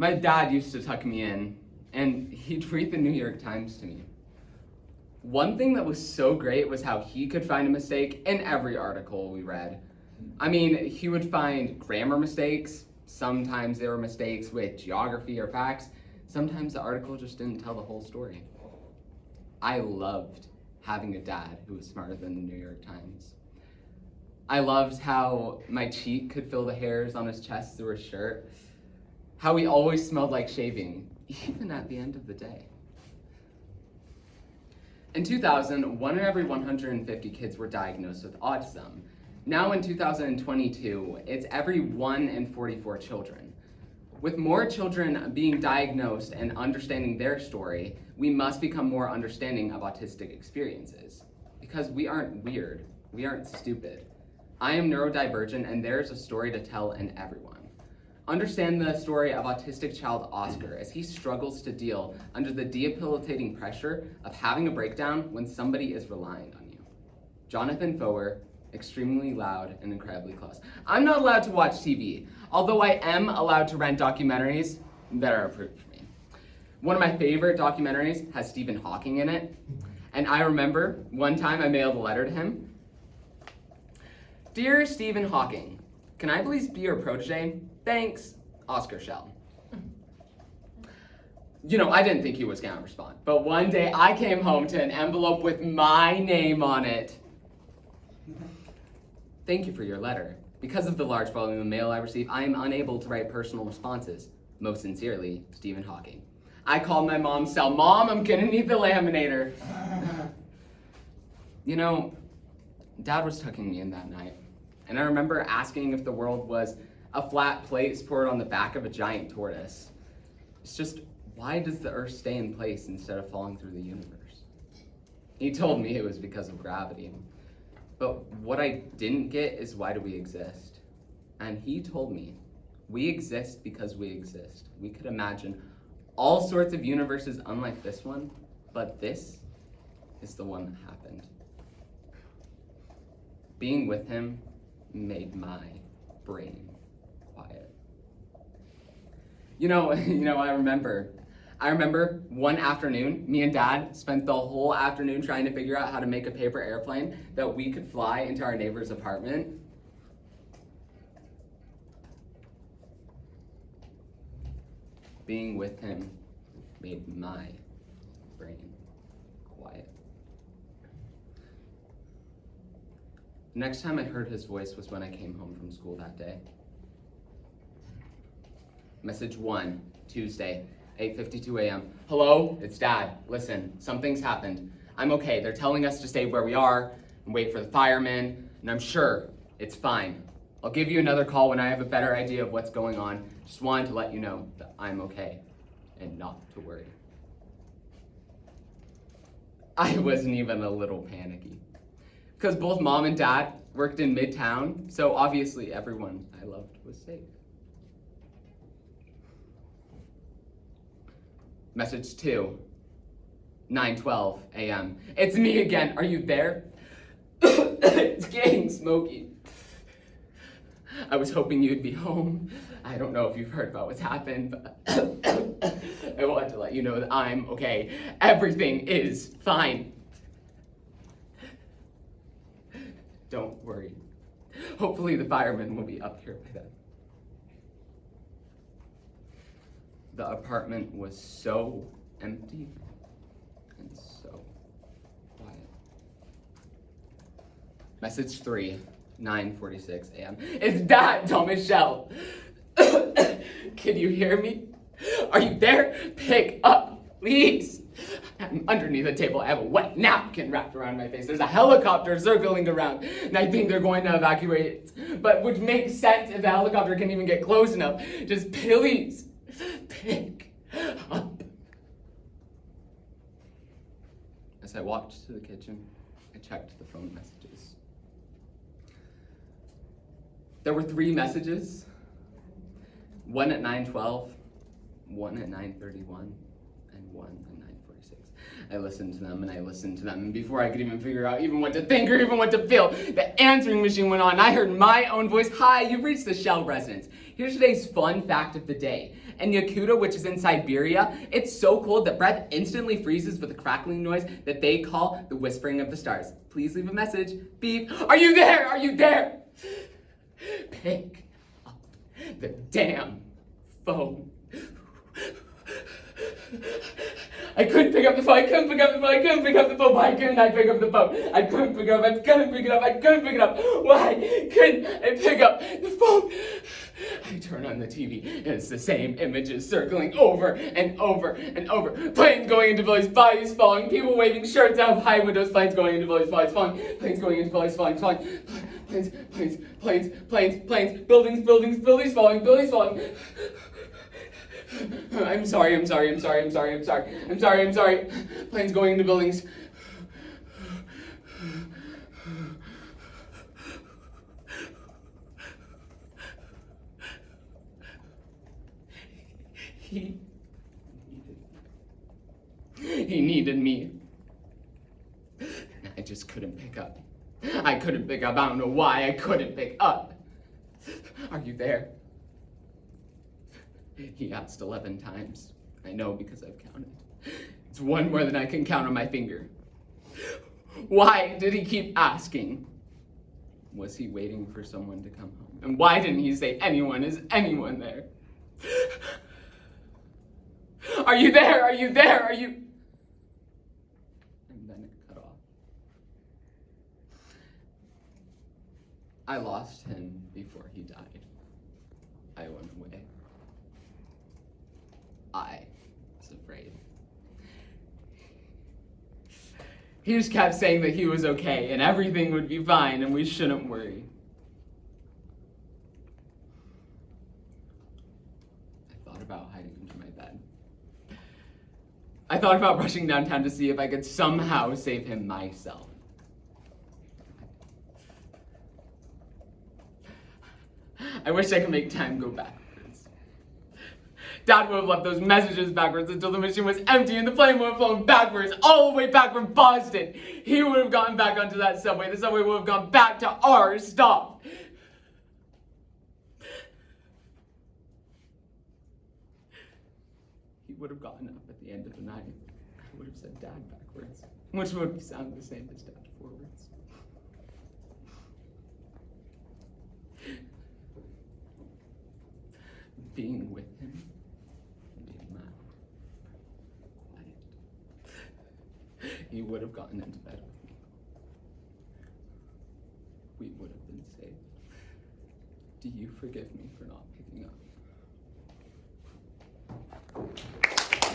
My dad used to tuck me in, and he'd read the New York Times to me. One thing that was so great was how he could find a mistake in every article we read. I mean, he would find grammar mistakes. Sometimes there were mistakes with geography or facts. Sometimes the article just didn't tell the whole story. I loved having a dad who was smarter than the New York Times. I loved how my cheek could feel the hairs on his chest through his shirt. How he always smelled like shaving, even at the end of the day. In 2000, 1 in every 150 kids were diagnosed with autism. Now in 2022, it's every 1 in 44 children. With more children being diagnosed and understanding their story, we must become more understanding of autistic experiences. Because we aren't weird, we aren't stupid. I am neurodivergent, and there's a story to tell in everyone. Understand the story of autistic child Oscar as he struggles to deal under the debilitating pressure of having a breakdown when somebody is relying on you. Jonathan Foer, extremely loud and incredibly close. I'm not allowed to watch TV, although I am allowed to rent documentaries that are approved for me. One of my favorite documentaries has Stephen Hawking in it, and I remember one time I mailed a letter to him. Dear Stephen Hawking, can I please be your protege? Thanks, Oscar Shell. You know, I didn't think he was gonna respond, but one day I came home to an envelope with my name on it. Thank you for your letter. Because of the large volume of mail I receive, I am unable to write personal responses. Most sincerely, Stephen Hawking. I called my mom's cell. Mom, I'm gonna need the laminator. You know, Dad was tucking me in that night, and I remember asking if the world was a flat plate supported on the back of a giant tortoise. It's just, why does the Earth stay in place instead of falling through the universe? He told me it was because of gravity. But what I didn't get is, why do we exist? And he told me, we exist because we exist. We could imagine all sorts of universes unlike this one, but this is the one that happened. Being with him made my brain quiet. You know, I remember one afternoon, me and Dad spent the whole afternoon trying to figure out how to make a paper airplane that we could fly into our neighbor's apartment. Being with him made my brain quiet. Next time I heard his voice was when I came home from school that day. Message 1, Tuesday, 8:52 a.m. Hello, it's Dad. Listen, something's happened. I'm okay. They're telling us to stay where we are and wait for the firemen, and I'm sure it's fine. I'll give you another call when I have a better idea of what's going on. Just wanted to let you know that I'm okay and not to worry. I wasn't even a little panicky because both Mom and Dad worked in Midtown, so obviously everyone I loved was safe. Message 2, 9:12 a.m. It's me again. Are you there? It's getting smoky. I was hoping you'd be home. I don't know if you've heard about what's happened, but I wanted to let you know that I'm okay. Everything is fine. Don't worry. Hopefully the firemen will be up here by then. The apartment was so empty and so quiet. Message 3, 9:46 a.m. It's Dad, Michelle. Can you hear me? Are you there? Pick up, please. I'm underneath the table. I have a wet napkin wrapped around my face. There's a helicopter circling around, and I think they're going to evacuate it. But would make sense if the helicopter can even get close enough. Just please. Pick up. As I walked to the kitchen, I checked the phone messages. There were 3 messages. One at 9:12, one at 9:31, and one at 9:46. I listened to them and I listened to them, and before I could even figure out even what to think or even what to feel, the answering machine went on. I heard my own voice. Hi, you've reached the Shell residence. Here's today's fun fact of the day. In Yakuta, which is in Siberia, it's so cold that breath instantly freezes with a crackling noise that they call the whispering of the stars. Please leave a message. Beep. Are you there? Are you there? Pick up the damn phone. I couldn't pick up the phone. I couldn't pick up the phone. I couldn't pick up the phone. Why couldn't I pick up the phone? I couldn't pick it up. I couldn't pick it up. I couldn't pick it up. Why couldn't I pick up the phone? I turn on the TV and it's the same images circling over and over and over. Planes going into buildings, bodies falling, people waving shirts out of high windows, planes going into buildings, bodies falling, planes going into buildings, falling, planes, buildings falling, buildings falling. I'm sorry. Planes going into buildings. He needed me. I just couldn't pick up. I couldn't pick up. I don't know why I couldn't pick up. Are you there? He asked 11 times. I know because I've counted. It's one more than I can count on my finger. Why did he keep asking? Was he waiting for someone to come home? And why didn't he say anyone? Is anyone there? Are you there? Are you there? Are you? And then it cut off. I lost him before he died. I went away. I was afraid. He just kept saying that he was okay and everything would be fine and we shouldn't worry. I thought about hiding under my bed. I thought about rushing downtown to see if I could somehow save him myself. I wish I could make time go backwards. Dad would have left those messages backwards until the machine was empty and the plane would have flown backwards, all the way back from Boston. He would have gotten back onto that subway. The subway would have gone back to our stop. He would have gotten up at the end of the night. I would have said Dad backwards, which would sound the same as Dad forwards. Being with him. He would have gotten into bed with me. We would have been safe. Do you forgive me for not picking up?